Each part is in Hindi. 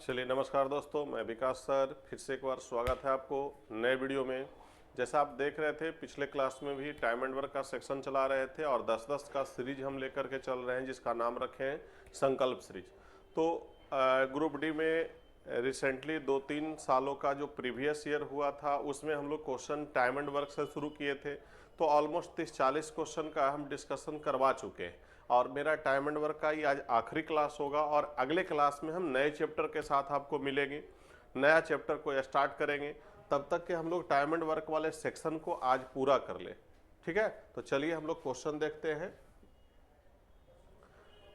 चलिए नमस्कार दोस्तों, मैं विकास सर फिर से एक बार स्वागत है आपको नए वीडियो में। जैसा आप देख रहे थे पिछले क्लास में भी टाइम एंड वर्क का सेक्शन चला रहे थे और 10-10 का सीरीज हम लेकर के चल रहे हैं जिसका नाम रखे हैं संकल्प सीरीज। तो ग्रुप डी में रिसेंटली 2-3 सालों का जो प्रीवियस ईयर हुआ था उसमें हम लोग क्वेश्चन टाइम एंड वर्क से शुरू किए थे। तो ऑलमोस्ट 30-40 क्वेश्चन का हम डिस्कशन करवा चुके हैं और मेरा टाइम एंड वर्क का ये आज आखिरी क्लास होगा और अगले क्लास में हम नए चैप्टर के साथ आपको मिलेंगे, नया चैप्टर को स्टार्ट करेंगे। तब तक के हम लोग टाइम एंड वर्क वाले सेक्शन को आज पूरा कर ले, ठीक है। तो चलिए हम लोग क्वेश्चन देखते हैं।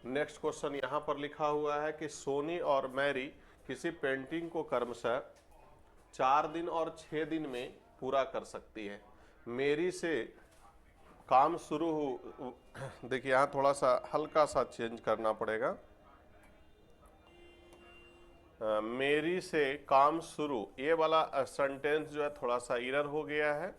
नेक्स्ट क्वेश्चन यहाँ पर लिखा हुआ है कि सोनी और मैरी किसी पेंटिंग को क्रमशः 4 दिन और 6 दिन में पूरा कर सकती है। मेरी से काम शुरू हो, देखिए यहाँ थोड़ा सा हल्का सा चेंज करना पड़ेगा। मेरी से काम शुरू, ये वाला सेंटेंस जो है थोड़ा सा एरर हो गया है।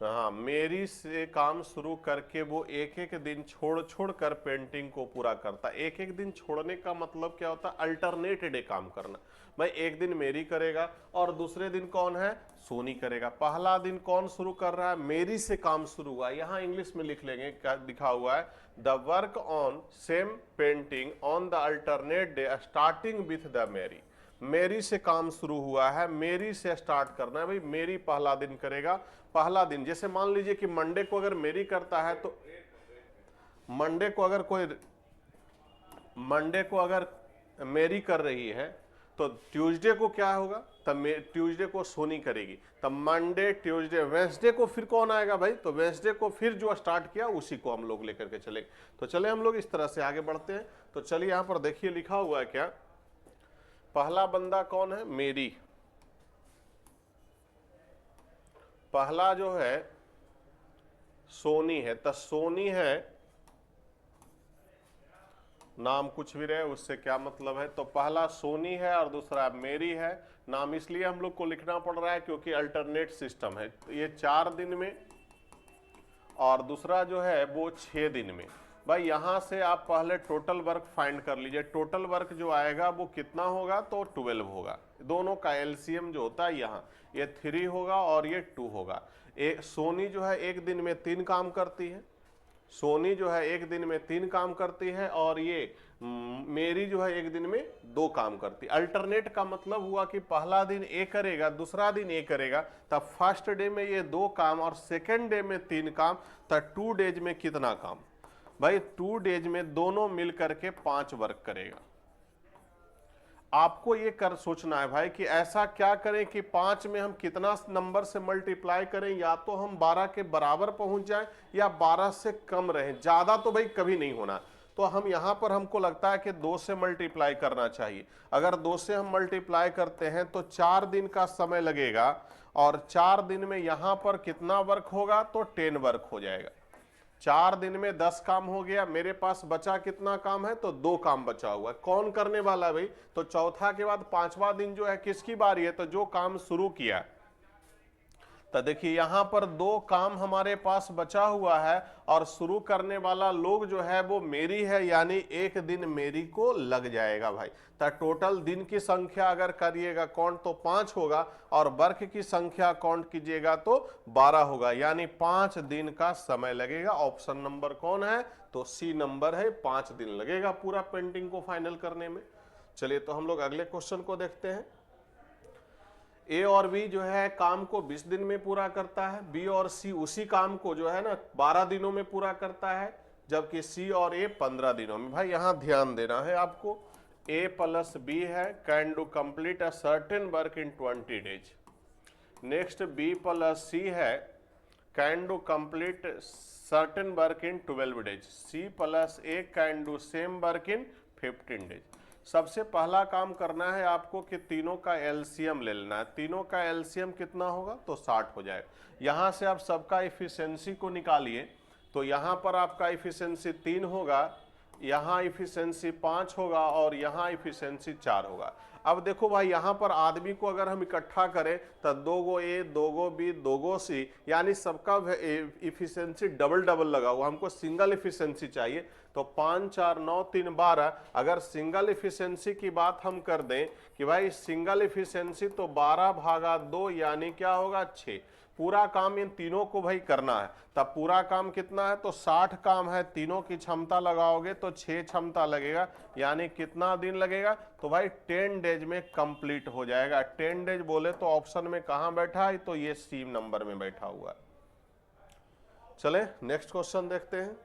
हाँ, मेरी से काम शुरू करके वो एक एक दिन छोड़ छोड़ कर पेंटिंग को पूरा करता। एक एक दिन छोड़ने का मतलब क्या होता है? अल्टरनेट डे काम करना। भाई एक दिन मेरी करेगा और दूसरे दिन कौन है? सोनी करेगा। पहला दिन कौन शुरू कर रहा है? मेरी से काम शुरू हुआ। यहाँ इंग्लिश में लिख लेंगे, क्या लिखा हुआ है? The work on same painting on the alternate day starting with the मेरी। मेरी से काम शुरू हुआ है, मेरी से स्टार्ट करना है। भाई मेरी पहला दिन करेगा। पहला दिन जैसे मान लीजिए कि मंडे को अगर मेरी करता है तो मंडे को अगर मेरी कर रही है तो ट्यूसडे को क्या होगा? तब ट्यूसडे को सोनी करेगी। तब मंडे, ट्यूसडे, वेंसडे को फिर कौन आएगा भाई? तो वेंसडे को फिर जो स्टार्ट किया उसी को हम लोग लेकर के चलेंगे। तो चले हम लोग इस तरह से आगे बढ़ते हैं। तो चलिए यहां पर देखिए लिखा हुआ है क्या? पहला बंदा कौन है? मेरी। पहला जो है सोनी है, तो सोनी है, नाम कुछ भी रहे उससे क्या मतलब है। तो पहला सोनी है और दूसरा मेरी है। नाम इसलिए हम लोग को लिखना पड़ रहा है क्योंकि अल्टरनेट सिस्टम है। तो ये 4 दिन में और दूसरा जो है वो 6 दिन में। भाई यहां से आप पहले टोटल वर्क फाइंड कर लीजिए। टोटल वर्क जो आएगा वो कितना होगा? तो 12 होगा। दोनों का एलसीएम जो होता है यहाँ, ये 3 होगा और ये 2 होगा। सोनी जो है एक दिन में 3 काम करती है। सोनी जो है एक दिन में 3 काम करती है और ये मेरी जो है एक दिन में 2 काम करती है। अल्टरनेट का मतलब हुआ कि पहला दिन ए करेगा, दूसरा दिन ए करेगा। तब फर्स्ट डे में ये 2 काम और सेकेंड डे में 3 काम। तब 2 डेज में कितना काम? भाई 2 डेज में दोनों मिल करके 5 वर्क करेगा। आपको ये कर सोचना है भाई कि ऐसा क्या करें कि 5 में हम कितना नंबर से मल्टीप्लाई करें। या तो हम 12 के बराबर पहुंच जाएं या 12 से कम रहें। ज्यादा तो भाई कभी नहीं होना। तो हम यहां पर हमको लगता है कि 2 से मल्टीप्लाई करना चाहिए। अगर 2 से हम मल्टीप्लाई करते हैं तो 4 दिन का समय लगेगा और 4 दिन में यहां पर कितना वर्क होगा? तो 10 वर्क हो जाएगा। 4 दिन में 10 काम हो गया। मेरे पास बचा कितना काम है? तो 2 काम बचा हुआ है। कौन करने वाला है भाई? तो चौथा के बाद 5वां दिन जो है किसकी बारी है? तो जो काम शुरू किया। तो देखिए यहां पर 2 काम हमारे पास बचा हुआ है और शुरू करने वाला लोग जो है वो मेरी है, यानी एक दिन मेरी को लग जाएगा भाई। तो टोटल दिन की संख्या अगर करिएगा काउंट तो 5 होगा और वर्क की संख्या काउंट कीजिएगा तो 12 होगा, यानी 5 दिन का समय लगेगा। ऑप्शन नंबर कौन है? तो सी नंबर है। 5 दिन लगेगा पूरा पेंटिंग को फाइनल करने में। चलिए तो हम लोग अगले क्वेश्चन को देखते हैं। ए और बी जो है काम को 20 दिन में पूरा करता है। बी और सी उसी काम को जो है ना 12 दिनों में पूरा करता है, जबकि सी और ए 15 दिनों में। भाई यहां ध्यान देना है आपको। ए प्लस बी है, can do complete a certain work in 20 days. Next B plus C है, can do complete certain work in 12 days. C plus A can do same work in 15 days. सबसे पहला काम करना है आपको कि तीनों का एलसीएम ले लेना है। तीनों का एलसीएम कितना होगा? तो 60 हो जाएगा। यहां से आप सबका इफिशियंसी को निकालिए। तो यहां पर आपका इफिशियंसी 3 होगा यहाँ इफिशियंसी 5 होगा और यहाँ इफिशियंसी 4 होगा। अब देखो भाई यहाँ पर आदमी को अगर हम इकट्ठा करें तो 2 गो ए, 2 गो बी, 2 गो सी, यानी सबका इफिशियंसी डबल डबल लगा हुआ। हमको सिंगल इफिशियंसी चाहिए, तो 5 4 9 3 12। अगर सिंगल इफिशियंसी की बात हम कर दें कि भाई सिंगल इफिशियंसी तो 12/2 यानी क्या होगा 6। पूरा काम इन तीनों को भाई करना है, तब पूरा काम कितना है तो 60 काम है, तीनों की क्षमता लगाओगे तो 6 क्षमता लगेगा, यानी कितना दिन लगेगा तो भाई 10 डेज में कंप्लीट हो जाएगा। 10 डेज बोले तो ऑप्शन में कहां बैठा है, तो ये सी नंबर में बैठा हुआ है। चले नेक्स्ट क्वेश्चन देखते हैं।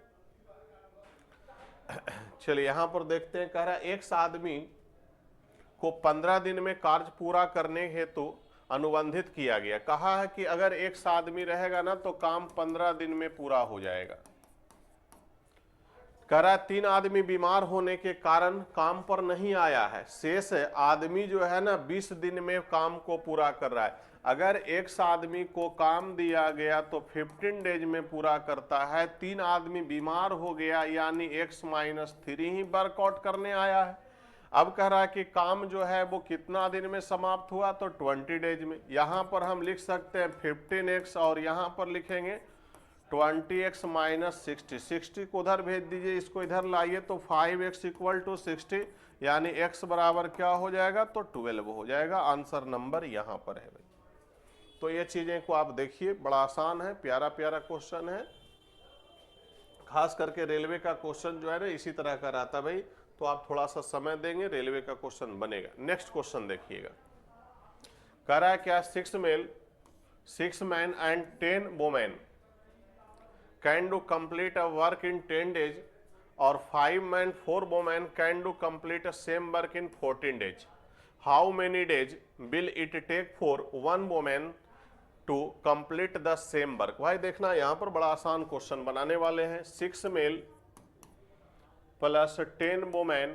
चलिए यहां पर देखते हैं, कह रहा है एक आदमी को 15 दिन में कार्य पूरा करने हेतु अनुबंधित किया गया। कहा है कि अगर एक आदमी रहेगा ना तो काम 15 दिन में पूरा हो जाएगा। कह रहा है 3 आदमी बीमार होने के कारण काम पर नहीं आया है, शेष आदमी जो है ना 20 दिन में काम को पूरा कर रहा है। अगर एक आदमी को काम दिया गया तो 15 डेज में पूरा करता है, 3 आदमी बीमार हो गया यानी x-3 ही वर्कआउट करने आया है। अब कह रहा है कि काम जो है वो कितना दिन में समाप्त हुआ, तो 20 डेज में। यहां पर हम लिख सकते हैं 15x और यहां पर लिखेंगे 20x - 60। 60 को उधर भेज दीजिए, इसको इधर लाइए तो 5x = 60, यानी x बराबर क्या हो जाएगा तो 12 हो जाएगा। आंसर नंबर यहां पर है भाई। तो ये चीजें को आप देखिए, बड़ा आसान है, प्यारा प्यारा क्वेश्चन है। खास करके रेलवे का क्वेश्चन जो है ना इसी तरह का रहता है भाई, तो आप थोड़ा सा समय देंगे रेलवे का क्वेश्चन बनेगा। नेक्स्ट क्वेश्चन देखिएगा, कह रहा है क्या 6 men and 10 women can do complete a work in 10 days और 5 men 4 women can do complete a same work in 14 days. How many days will it take for 1 woman to complete the same work? भाई देखना यहाँ पर बड़ा आसान क्वेश्चन बनाने वाले हैं। 6 male plus 10 women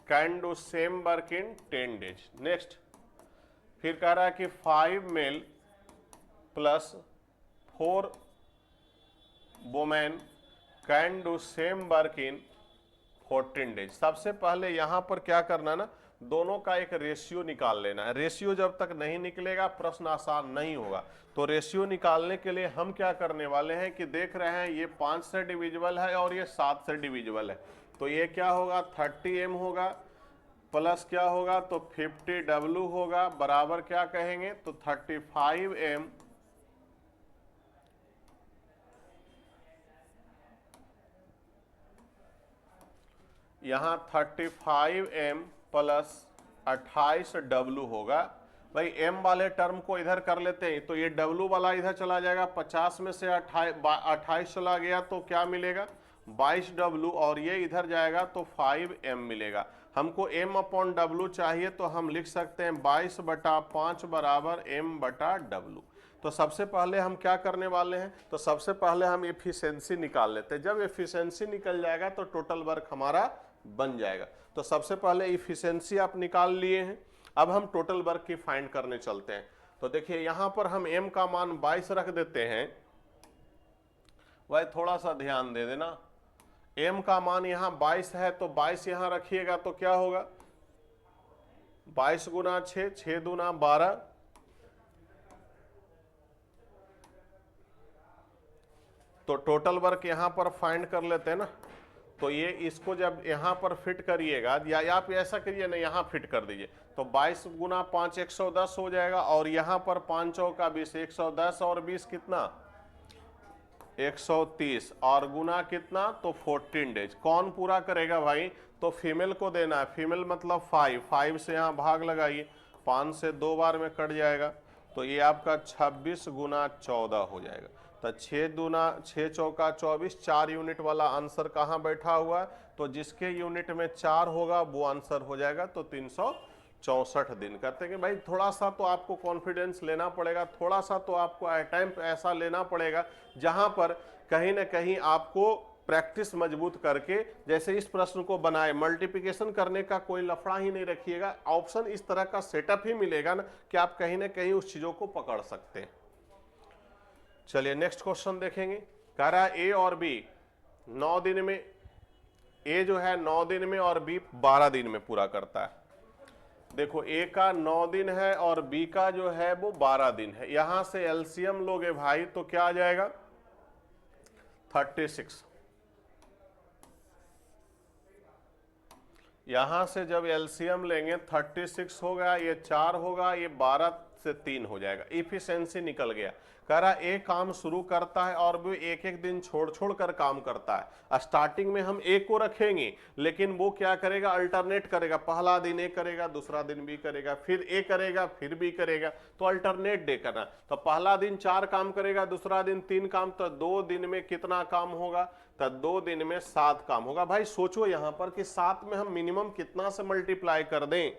can do same work in 10 days. Next फिर कह रहा है कि 5 male plus 4 women can do same work in 14 days. सबसे पहले यहाँ पर क्या करना ना, दोनों का एक रेशियो निकाल लेना है। रेशियो जब तक नहीं निकलेगा प्रश्न आसान नहीं होगा। तो रेशियो निकालने के लिए हम क्या करने वाले हैं कि देख रहे हैं ये 5 से डिविजिबल है और ये 7 से डिविजिबल है, तो ये क्या होगा 30m होगा, प्लस क्या होगा तो 50w होगा, बराबर क्या कहेंगे तो 35m यहाँ 35m प्लस 28w होगा। भाई m वाले टर्म को इधर कर लेते हैं, तो ये w वाला इधर चला जाएगा, 50 में से 28 चला गया तो क्या मिलेगा 22w, और ये इधर जाएगा तो 5m मिलेगा। हमको m/w चाहिए, तो हम लिख सकते हैं 22/5 बराबर m/w। तो सबसे पहले हम क्या करने वाले हैं, तो सबसे पहले हम एफिशिएंसी निकाल लेते हैं। जब एफिशिएंसी निकल जाएगा तो टोटल वर्क हमारा बन जाएगा। तो सबसे पहले एफिशिएंसी आप निकाल लिए हैं, अब हम टोटल वर्क की फाइंड करने चलते हैं। तो देखिए यहां पर हम m का मान 22 रख देते हैं। भाई थोड़ा सा ध्यान दे देना, m का मान यहाँ 22 है तो 22 यहाँ रखिएगा तो क्या होगा 22 गुना 6, 6 दूना 12, तो टोटल वर्क यहाँ पर फाइंड कर लेते हैं ना। तो ये इसको जब यहाँ पर फिट करिएगा, या आप ऐसा करिए ना यहाँ फिट कर दीजिए, तो 22 गुना 5 110 हो जाएगा, और यहाँ पर 5 चौका 20, 110 और 20 कितना 130, और गुना कितना तो 14 डेज। कौन पूरा करेगा भाई, तो फीमेल को देना है। फीमेल मतलब 5 से यहाँ भाग लगाइए, 5 से 2 बार में कट जाएगा, तो ये आपका 26 गुना 14 हो जाएगा। तो 6 चौका 24, 4 यूनिट वाला आंसर कहाँ बैठा हुआ है, तो जिसके यूनिट में 4 होगा वो आंसर हो जाएगा। तो 364 दिन। कहते हैं कि भाई थोड़ा सा तो आपको कॉन्फिडेंस लेना पड़ेगा, थोड़ा सा तो आपको अटेम्प्ट ऐसा लेना पड़ेगा जहां पर कहीं ना कहीं आपको प्रैक्टिस मजबूत करके, जैसे इस प्रश्न को बनाए, मल्टीप्लिकेशन करने का कोई लफड़ा ही नहीं रखिएगा, ऑप्शन इस तरह का सेटअप ही मिलेगा ना कि आप कहीं ना कहीं उस चीजों को पकड़ सकते हैं। चलिए नेक्स्ट क्वेश्चन देखेंगे। कह रहा है ए और बी 9 दिन में ए जो है 9 दिन में और बी 12 दिन में पूरा करता है। देखो ए का 9 दिन है और बी का जो है वो 12 दिन है। यहां से एलसीएम लोगे भाई तो क्या आ जाएगा 36। यहां से जब एलसीएम लेंगे 36 होगा, ये 4 होगा, ये 12 से 3 हो जाएगा। इफिशिएंसी निकल गया। कह रहा है एक काम शुरू करता है और वो एक एक दिन छोड़ छोड़ कर काम करता है। स्टार्टिंग में हम ए को रखेंगे लेकिन वो क्या करेगा, अल्टरनेट करेगा। पहला दिन ए करेगा, दूसरा दिन बी करेगा, फिर ए करेगा, फिर बी करेगा, तो अल्टरनेट डे करना। तो पहला दिन 4 काम करेगा, दूसरा दिन 3 काम, तो 2 दिन में कितना काम होगा, तो 2 दिन में 7 काम होगा। भाई सोचो यहां पर कि 7 में हम मिनिमम कितना से मल्टीप्लाई कर दें,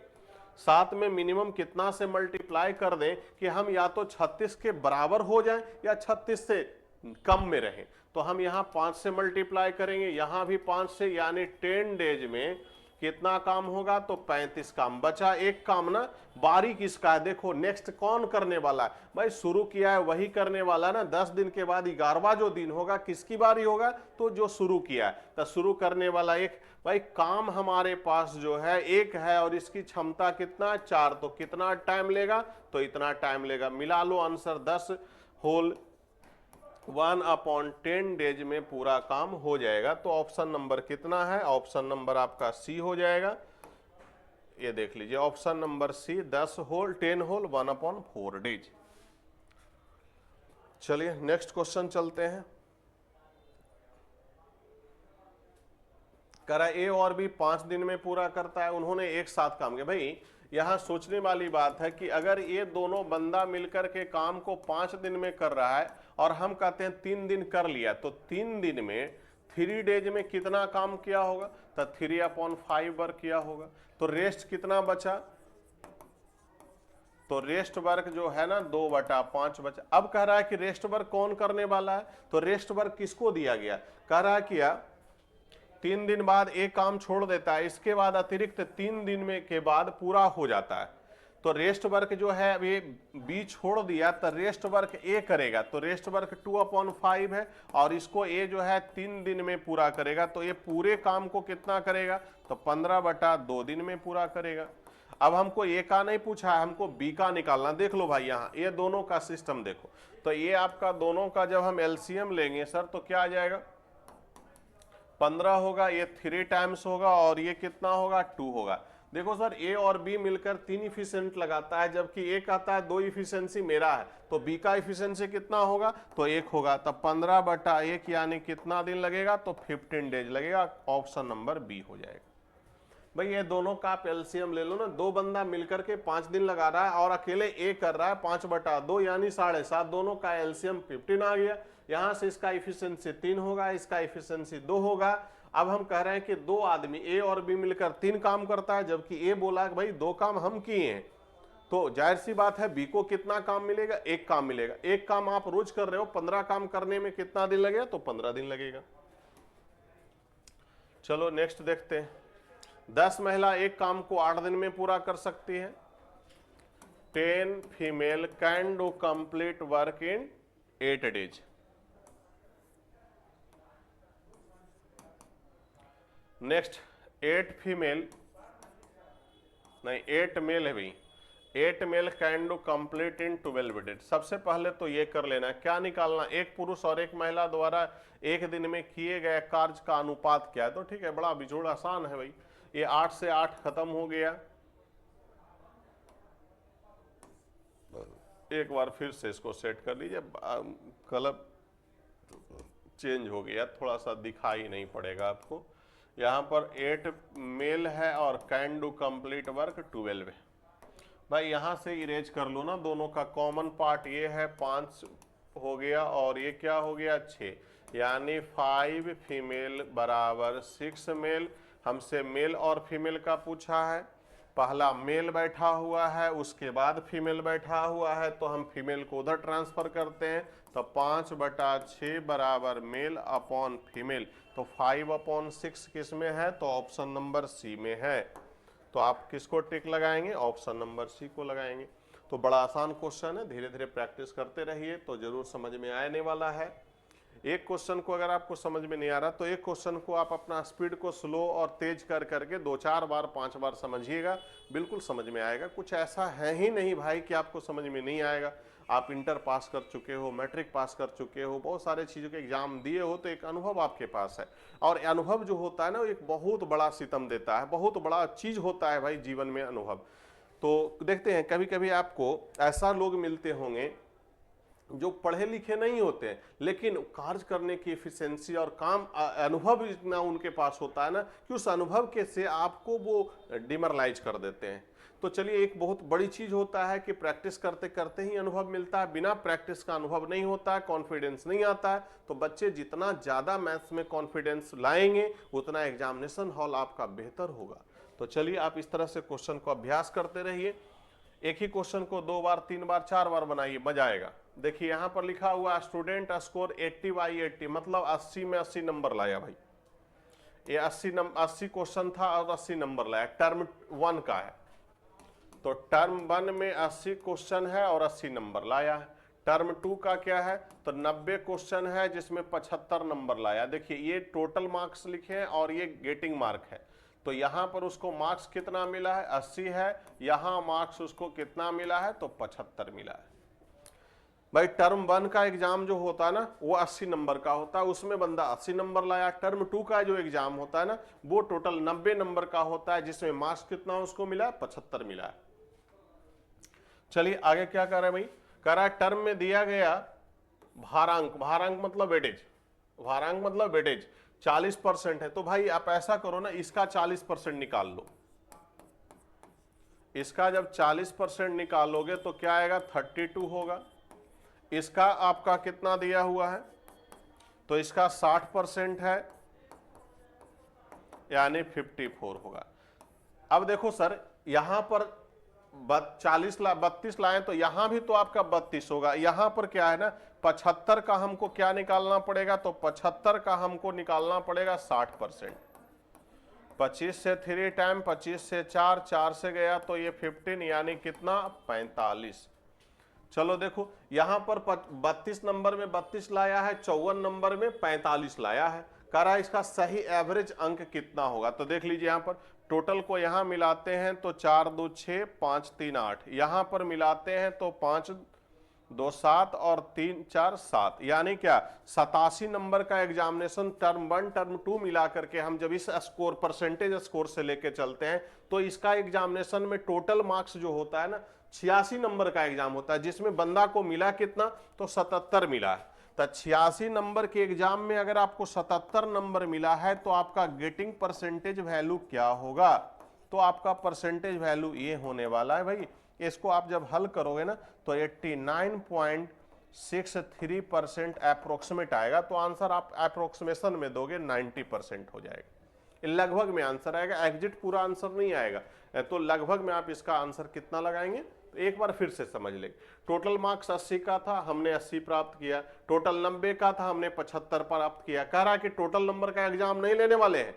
7 में मिनिमम कितना से मल्टीप्लाई कर दें कि हम या तो 36 के बराबर हो जाएं या 36 से कम में रहें। तो हम यहां 5 से मल्टीप्लाई करेंगे, यहां भी 5 से, यानी 10 डेज में कितना काम होगा, तो 35 काम। बचा एक काम ना, बारी किसका है, देखो नेक्स्ट कौन करने वाला है, भाई शुरू किया है वही करने वाला ना। 10 दिन के बाद 11वां जो दिन होगा किसकी बारी होगा, तो जो शुरू किया है, तो शुरू करने वाला एक। भाई काम हमारे पास जो है एक है और इसकी क्षमता कितना, 4, तो कितना टाइम लेगा, तो इतना टाइम लेगा। मिला लो आंसर, 10 होल 1/10 डेज में पूरा काम हो जाएगा। तो ऑप्शन नंबर कितना है, ऑप्शन नंबर आपका सी हो जाएगा। ये देख लीजिए option number C, 10 whole 10 whole 1/4 days. चलिए नेक्स्ट क्वेश्चन चलते हैं। कह रहा ए और बी 5 दिन में पूरा करता है, उन्होंने एक साथ काम किया। भाई यहां सोचने वाली बात है कि अगर ये दोनों बंदा मिलकर के काम को 5 दिन में कर रहा है और हम कहते हैं 3 दिन कर लिया, तो 3 दिन में 3 डेज में कितना काम किया होगा, तो 3/5 वर्क किया होगा। तो रेस्ट कितना बचा, तो रेस्ट वर्क जो है ना 2/5 बचा। अब कह रहा है कि रेस्ट वर्क कौन करने वाला है, तो रेस्ट वर्क किसको दिया गया, कह रहा है कि 3 दिन बाद एक काम छोड़ देता है, इसके बाद अतिरिक्त 3 दिन में के बाद पूरा हो जाता है। तो रेस्ट वर्क जो है अभी बी छोड़ दिया, तो रेस्ट वर्क ए करेगा, तो रेस्ट वर्क 2/5 है और इसको ए जो है 3 दिन में पूरा करेगा। तो ये पूरे काम को कितना करेगा, तो 15/2 दिन में पूरा करेगा। अब हमको ए का नहीं पूछा है, हमको बी का निकालना। देख लो भाई यहाँ ये दोनों का सिस्टम देखो, तो ये आपका दोनों का जब हम एलसीएम लेंगे सर तो क्या आ जाएगा, 15 होगा, ये 3 टाइम्स होगा और ये कितना होगा 2 होगा। देखो सर ए और बी मिलकर 3 इफिशिएंट लगाता है, जबकि ए कहता है 2 इफिशिएंसी मेरा है, तो बी का इफिशिएंसी कितना होगा, तो 1 होगा। तब 15/1 यानी कितना दिन लगेगा, तो 15 डेज लगेगा। ऑप्शन नंबर बी हो जाएगा। भाई ये दोनों का आप एलसीएम ले लो ना, 2 बंदा मिलकर के 5 दिन लगा रहा है और अकेले ए कर रहा है 5/2 यानी 7.5, दोनों का एलसीएम 15 आ गया। यहां से इसका इफिशिएंसी 3 होगा, इसका इफिशिएंसी 2 होगा। अब हम कह रहे हैं कि 2 आदमी ए और बी मिलकर 3 काम करता है, जबकि ए बोला कि भाई 2 काम हम किए हैं, तो जाहिर सी बात है बी को कितना काम मिलेगा, 1 काम मिलेगा। 1 काम आप रोज कर रहे हो, 15 काम करने में कितना दिन लगेगा, तो 15 दिन लगेगा। चलो नेक्स्ट देखते हैं। 10 महिला एक काम को 8 दिन में पूरा कर सकती है। 10 female can do complete work in 8 days. Next 8 female नहीं 8 मेल है भाई, 8 mail can do complete in 12 days. सबसे पहले तो ये कर लेना, क्या निकालना, एक पुरुष और एक महिला द्वारा एक दिन में किए गए कार्य का अनुपात क्या है। तो ठीक है, बड़ा बिजोड़ आसान है भाई, ये 8 से 8 खत्म हो गया। एक बार फिर से इसको सेट कर लीजिए, कलर चेंज हो गया, थोड़ा सा दिखाई नहीं पड़ेगा आपको। यहाँ पर 8 मेल है और कैन डू कंप्लीट वर्क 12 है। भाई यहाँ से इरेज कर लो ना, दोनों का कॉमन पार्ट ये है, 5 हो गया और ये क्या हो गया 6, यानी 5 फीमेल बराबर 6 मेल। हमसे मेल और फीमेल का पूछा है, पहला मेल बैठा हुआ है उसके बाद फीमेल बैठा हुआ है, तो हम फीमेल को उधर ट्रांसफर करते हैं। तो 5/6 बराबर मेल अपॉन फीमेल, तो 5/6 किस में है, तो ऑप्शन नंबर सी में है। तो आप किसको टिक लगाएंगे, ऑप्शन नंबर सी को लगाएंगे। तो बड़ा आसान क्वेश्चन है, धीरे धीरे प्रैक्टिस करते रहिए तो जरूर समझ में आने वाला है। एक क्वेश्चन को अगर आपको समझ में नहीं आ रहा तो एक क्वेश्चन को आप अपना स्पीड को स्लो और तेज कर करके 2-4 बार 5 बार समझिएगा, बिल्कुल समझ में आएगा। कुछ ऐसा है ही नहीं भाई कि आपको समझ में नहीं आएगा। आप इंटर पास कर चुके हो, मैट्रिक पास कर चुके हो, बहुत सारे चीज़ों के एग्जाम दिए हो, तो एक अनुभव आपके पास है। और अनुभव जो होता है ना, वो एक बहुत बड़ा सितम देता है, बहुत बड़ा चीज़ होता है भाई जीवन में अनुभव। तो देखते हैं कभी कभी आपको ऐसा लोग मिलते होंगे जो पढ़े लिखे नहीं होते हैं, लेकिन कार्य करने की एफिशिएंसी और काम अनुभव इतना उनके पास होता है ना कि उस अनुभव के से आपको वो डिमोरलाइज कर देते हैं। तो चलिए, एक बहुत बड़ी चीज होता है कि प्रैक्टिस करते करते ही अनुभव मिलता है, बिना प्रैक्टिस का अनुभव नहीं होता है, कॉन्फिडेंस नहीं आता है। तो बच्चे जितना ज्यादा मैथ्स में कॉन्फिडेंस लाएंगे उतना एग्जामिनेशन हॉल आपका बेहतर होगा। तो चलिए, आप इस तरह से क्वेश्चन को अभ्यास करते रहिए। एक ही क्वेश्चन को 2 बार 3 बार 4 बार बनाइए, मजा आएगा। देखिए यहां पर लिखा हुआ स्टूडेंट स्कोर 80/80, मतलब 80 में 80 नंबर लाया भाई। ये 80 क्वेश्चन था और 80 नंबर लाया। टर्म 1 का है, तो टर्म 1 में 80 क्वेश्चन है और 80 नंबर लाया है। टर्म 2 का क्या है, तो 90 क्वेश्चन है जिसमें 75 नंबर लाया। देखिए ये टोटल मार्क्स लिखे हैं और ये गेटिंग मार्क है। तो यहां पर उसको मार्क्स कितना मिला है, 80 है। यहां मार्क्स उसको कितना मिला है, तो 75 मिला है। भाई टर्म 1 का एग्जाम जो होता है ना वो 80 नंबर का होता है, उसमें बंदा 80 नंबर लाया। टर्म 2 का जो एग्जाम होता है ना वो टोटल 90 नंबर का होता है, जिसमें मार्क्स कितना उसको मिला है, 75 मिला है। चलिए आगे क्या कर रहे हैं भाई, कह रहा है टर्म में दिया गया भारांक, भारांक मतलब वेटेज, भारांक मतलब वेटेज 40% है। तो भाई आप ऐसा करो ना, इसका 40% निकाल लो। इसका जब 40% निकालोगे तो क्या आएगा, 32 होगा। इसका आपका कितना दिया हुआ है, तो इसका 60% है, यानी 54 होगा। अब देखो सर, यहां पर 32 लाए तो यहां भी तो आपका 32 होगा। यहां पर क्या है ना, 75 का हमको क्या निकालना पड़ेगा, तो 75 का हमको निकालना पड़ेगा 60%। 25 से 3 टाइम, 25 से 4, 4 से गया तो ये 15, यानी कितना, 45। चलो देखो यहां पर 32 नंबर में 32 लाया है, 54 नंबर में 45 लाया है। कह रहा है इसका सही एवरेज अंक कितना होगा। तो देख लीजिए यहां पर टोटल को यहां मिलाते हैं तो 4 2 6 5 3 8, यहां पर मिलाते हैं तो 5 2 7 और 3 4 7, यानी क्या 87 नंबर का एग्जामिनेशन टर्म 1 टर्म 2 मिला करके हम जब इस स्कोर परसेंटेज स्कोर से लेके चलते हैं तो इसका एग्जामिनेशन में टोटल मार्क्स जो होता है ना 86 नंबर का एग्जाम होता है, जिसमें बंदा को मिला कितना, तो 77 मिला है। तो 86 नंबर के एग्जाम में अगर आपको 77 नंबर मिला है तो आपका गेटिंग परसेंटेज वैल्यू क्या होगा, तो आपका परसेंटेज वैल्यू ये होने वाला है भाई। इसको आप जब हल करोगे ना तो 89.63% अप्रोक्सीमेट आएगा। तो आंसर आप अप्रोक्सीमेशन में दोगे 90% हो जाएगा। लगभग में आंसर आएगा, एग्जिट पूरा आंसर नहीं आएगा। तो लगभग में आप इसका आंसर कितना लगाएंगे, तो एक बार फिर से समझ लेंगे। टोटल मार्क्स 80 का था, हमने 80 प्राप्त किया। टोटल 90 का था, हमने 75 प्राप्त किया। कह रहा है कि टोटल नंबर का एग्जाम नहीं लेने वाले हैं,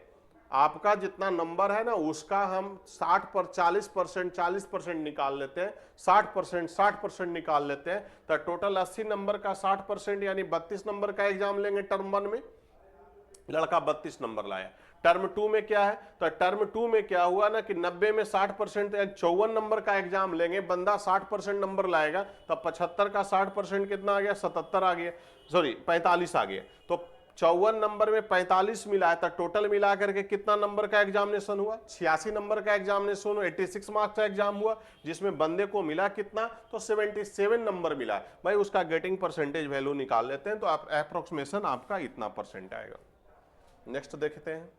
आपका जितना नंबर है ना उसका हम 40% निकाल लेते हैं, 60% निकाल लेते हैं। तो टोटल 80 नंबर का 60% यानी 32 नंबर का एग्जाम लेंगे। टर्म 1 में लड़का 32 नंबर लाया। टर्म 2 में क्या है, तो टर्म 2 में क्या हुआ ना कि 90 में 60%, 54 नंबर का एग्जाम लेंगे, बंदा 60% नंबर लाएगा, तब 75 का 60% कितना आ गया, 77 आ गया, सॉरी 45 आ गया। तो 54 नंबर में 45 मिला है, तो टोटल मिला करके कितना नंबर का एग्जामिनेशन हुआ, 86 नंबर का एग्जामिनेशन हुआ, 86 मार्क्स का एग्जाम हुआ, जिसमें बंदे को मिला कितना, तो 77 नंबर मिला। भाई उसका गेटिंग परसेंटेज वैल्यू निकाल लेते हैं, तो आप अप्रोक्सीमेशन आपका इतना परसेंट आएगा। नेक्स्ट देखते हैं।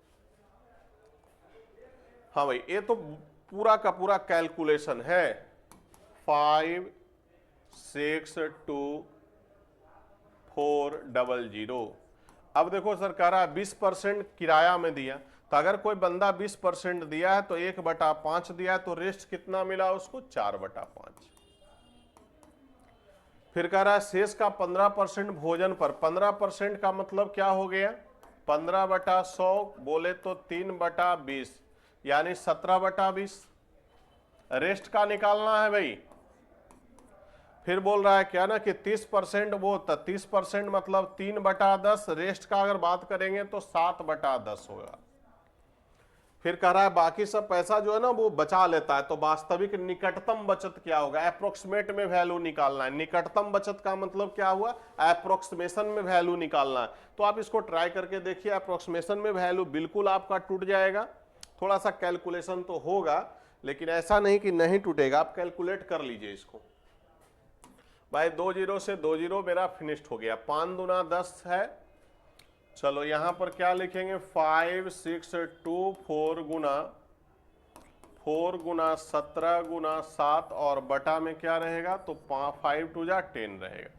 हाँ भाई, ये तो पूरा का पूरा कैलकुलेशन है, 5 6 2 4 0 0। अब देखो सर कह रहा है 20% किराया में दिया, तो अगर कोई बंदा 20% दिया है तो 1/5 दिया है, तो रेस्ट कितना मिला उसको, 4/5। फिर कह रहा है शेष का 15% भोजन पर। 15% का मतलब क्या हो गया, 15/100 बोले तो 3/20, यानी 17/20। रेस्ट का निकालना है भाई। फिर बोल रहा है क्या ना कि 30% वो 30% मतलब 3/10, रेस्ट का अगर बात करेंगे तो 7/10 होगा। फिर कह रहा है बाकी सब पैसा जो है ना वो बचा लेता है, तो वास्तविक निकटतम बचत क्या होगा, अप्रोक्सीमेट में वैल्यू निकालना है। निकटतम बचत का मतलब क्या हुआ, अप्रोक्सीमेशन में वैल्यू निकालना है। तो आप इसको ट्राई करके देखिए, अप्रोक्सीमेशन में वैल्यू बिल्कुल आपका टूट जाएगा। थोड़ा सा कैलकुलेशन तो होगा, लेकिन ऐसा नहीं कि नहीं टूटेगा, आप कैलकुलेट कर लीजिए इसको। भाई 2 0 से 2 0 मेरा फिनिश्ड हो गया। 5 दूना 10 है। चलो यहां पर क्या लिखेंगे, 5 6 2 4 गुना 17 गुना 7 और बटा में क्या रहेगा, तो 5 2 जा 10 रहेगा।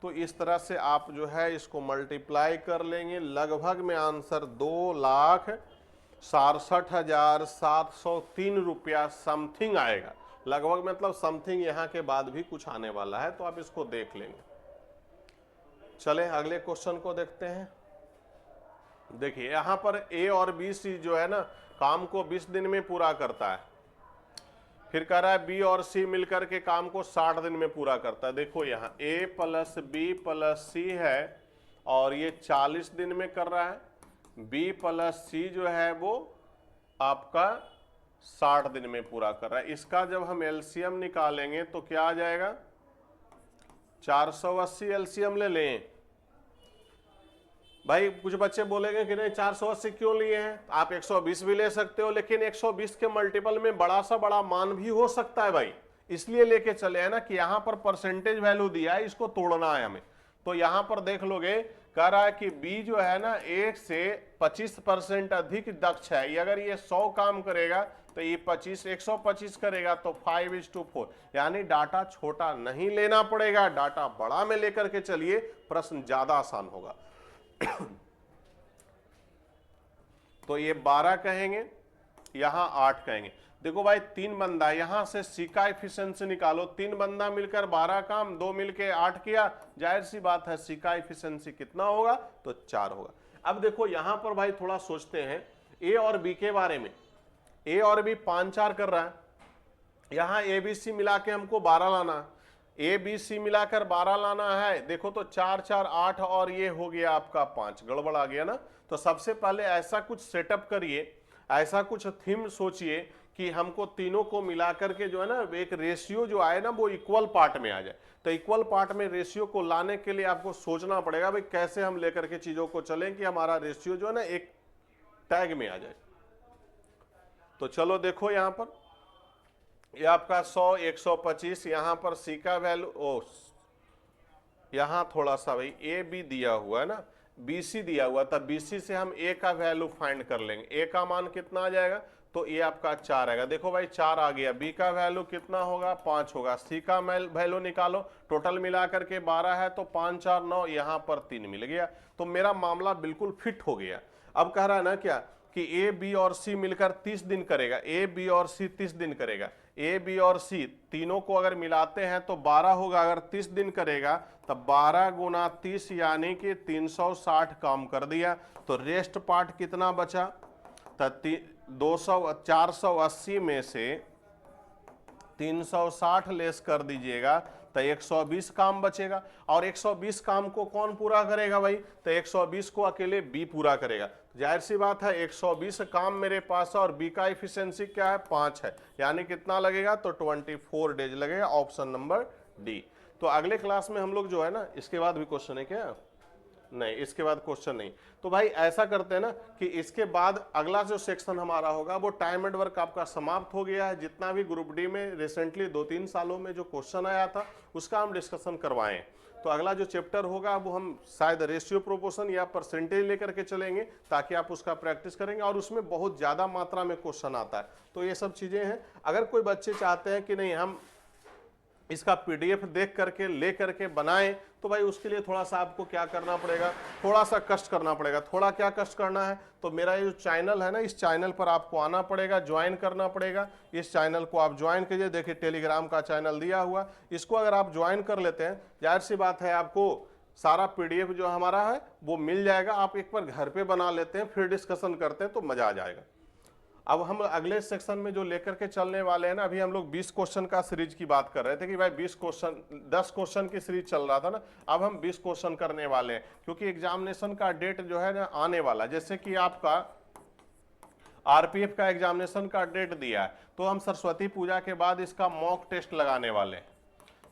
तो इस तरह से आप जो है इसको मल्टीप्लाई कर लेंगे, लगभग में आंसर 2,67,703 रुपया समथिंग आएगा। लगभग मतलब समथिंग यहाँ के बाद भी कुछ आने वाला है, तो आप इसको देख लेंगे। चले अगले क्वेश्चन को देखते हैं। देखिए यहां पर ए और बी सी जो है ना काम को 20 दिन में पूरा करता है। फिर कह रहा है बी और सी मिलकर के काम को 60 दिन में पूरा करता है। देखो यहाँ ए प्लस बी प्लस सी है और ये 40 दिन में कर रहा है। बी प्लस सी जो है वो आपका 60 दिन में पूरा कर रहा है। इसका जब हम एलसीएम निकालेंगे तो क्या आ जाएगा, 480 एलसीएम ले लें। भाई कुछ बच्चे बोलेंगे कि नहीं 480 क्यों लिए हैं, आप 120 भी ले सकते हो, लेकिन 120 के मल्टीपल में बड़ा सा बड़ा मान भी हो सकता है भाई, इसलिए लेके चले हैं ना कि यहां पर परसेंटेज वैल्यू दिया है, इसको तोड़ना है हमें। तो यहां पर देख लोगे, कह रहा है कि बी जो है ना 1 से 25% अधिक दक्ष है। अगर ये 100 काम करेगा तो ये 125 करेगा, तो 5:4, यानी डाटा छोटा नहीं लेना पड़ेगा, डाटा बड़ा में लेकर के चलिए, प्रश्न ज्यादा आसान होगा। तो ये 12 कहेंगे, यहां 8 कहेंगे। देखो भाई 3 बंदा, यहां से सी का एफिशिएंसी निकालो। 3 बंदा मिलकर 12 काम, 2 मिलकर 8 किया, जाहिर सी बात है सी का एफिशिएंसी कितना होगा, तो 4 होगा। अब देखो यहां पर भाई थोड़ा सोचते हैं ए और बी के बारे में। ए और बी 5 4 कर रहा है, यहां ए बी सी मिला के हमको 12 लाना है। ए बी सी मिलाकर 12 लाना है। देखो तो 4 4 8 और ये हो गया आपका 5, गड़बड़ आ गया ना। तो सबसे पहले ऐसा कुछ सेटअप करिए, ऐसा कुछ थीम सोचिए कि हमको तीनों को मिलाकर के जो है ना एक रेशियो जो आए ना वो इक्वल पार्ट में आ जाए। तो इक्वल पार्ट में रेशियो को लाने के लिए आपको सोचना पड़ेगा भाई कैसे हम लेकर के चीजों को चलें कि हमारा रेशियो जो है ना एक टैग में आ जाए। तो चलो देखो यहां पर ये आपका 100 125, यहां पर सी का वैल्यू यहां थोड़ा सा भाई ए बी दिया हुआ है ना, बी सी दिया हुआ, तब बी सी से हम ए का वैल्यू फाइंड कर लेंगे। ए का मान कितना आ जाएगा, तो ये आपका 4 आएगा। देखो भाई 4 आ गया। बी का वैल्यू कितना होगा, 5 होगा। सी का वैल्यू निकालो, टोटल मिला करके 12 है, तो 5 4 9, यहां पर 3 मिल गया। तो मेरा मामला बिल्कुल फिट हो गया। अब कह रहा है ना क्या कि ए बी और सी मिलकर 30 दिन करेगा, ए बी और सी 30 दिन करेगा। ए बी और सी तीनों को अगर मिलाते हैं तो 12 होगा। अगर 30 दिन करेगा तब 12 गुना 30 यानी कि 360 काम कर दिया। तो रेस्ट पार्ट कितना बचा, तो 480 में से 360 लेस कर दीजिएगा तो 120 काम बचेगा। और 120 काम को कौन पूरा करेगा भाई, तो 120 को अकेले बी पूरा करेगा। जाहिर सी बात है 120 काम मेरे पास है और बी का एफिशिएंसी क्या है, 5 है, यानी कितना लगेगा, तो 24 डेज लगेगा। Option number D. तो अगले क्लास में हम लोग जो है ना, इसके बाद भी क्वेश्चन है क्या, नहीं इसके बाद क्वेश्चन नहीं। तो भाई ऐसा करते हैं ना कि इसके बाद अगला जो सेक्शन हमारा होगा वो टाइम एंड वर्क आपका समाप्त हो गया है। जितना भी ग्रुप डी में रिसेंटली 2-3 सालों में जो क्वेश्चन आया था उसका हम डिस्कशन करवाएं। तो अगला जो चैप्टर होगा वो हम शायद रेशियो प्रोपोर्शन या परसेंटेज लेकर के चलेंगे, ताकि आप उसका प्रैक्टिस करेंगे, और उसमें बहुत ज़्यादा मात्रा में क्वेश्चन आता है। तो ये सब चीज़ें हैं। अगर कोई बच्चे चाहते हैं कि नहीं हम इसका पीडीएफ देख करके ले करके बनाएं, तो भाई उसके लिए थोड़ा सा आपको क्या करना पड़ेगा, थोड़ा सा कष्ट करना पड़ेगा। थोड़ा क्या कष्ट करना है, तो मेरा ये जो चैनल है ना, इस चैनल पर आपको आना पड़ेगा, ज्वाइन करना पड़ेगा। इस चैनल को आप ज्वाइन कीजिए। देखिए टेलीग्राम का चैनल दिया हुआ, इसको अगर आप ज्वाइन कर लेते हैं, जाहिर सी बात है आपको सारा पीडीएफ जो हमारा है वो मिल जाएगा। आप एक बार घर पे बना लेते हैं, फिर डिस्कशन करते हैं तो मजा आ जाएगा। अब हम अगले सेक्शन में जो लेकर के चलने वाले हैं ना, अभी हम लोग 20 क्वेश्चन का सीरीज की बात कर रहे थे कि भाई 20 क्वेश्चन 10 क्वेश्चन की सीरीज चल रहा था ना, अब हम 20 क्वेश्चन करने वाले हैं क्योंकि एग्जामिनेशन का डेट जो है ना आने वाला, जैसे कि आपका आरपीएफ का एग्जामिनेशन का डेट दिया है, तो हम सरस्वती पूजा के बाद इसका मॉक टेस्ट लगाने वाले हैं।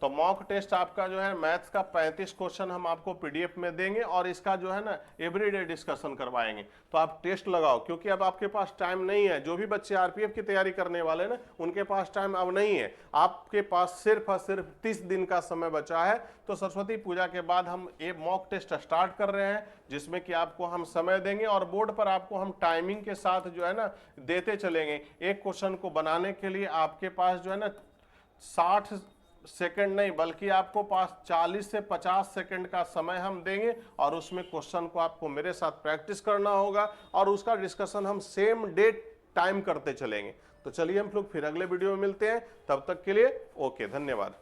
तो मॉक टेस्ट आपका जो है मैथ्स का 35 क्वेश्चन हम आपको पीडीएफ में देंगे और इसका जो है ना एवरीडे डिस्कशन करवाएंगे। तो आप टेस्ट लगाओ, क्योंकि अब आपके पास टाइम नहीं है। जो भी बच्चे आरपीएफ की तैयारी करने वाले हैं ना, उनके पास टाइम अब नहीं है। आपके पास सिर्फ और सिर्फ 30 दिन का समय बचा है। तो सरस्वती पूजा के बाद हम ये मॉक टेस्ट स्टार्ट कर रहे हैं, जिसमें कि आपको हम समय देंगे और बोर्ड पर आपको हम टाइमिंग के साथ जो है ना देते चलेंगे। एक क्वेश्चन को बनाने के लिए आपके पास जो है ना 60 सेकंड नहीं, बल्कि आपको पास 40 से 50 सेकंड का समय हम देंगे और उसमें क्वेश्चन को आपको मेरे साथ प्रैक्टिस करना होगा और उसका डिस्कशन हम सेम डेट टाइम करते चलेंगे। तो चलिए हम लोग फिर अगले वीडियो में मिलते हैं, तब तक के लिए ओके, धन्यवाद।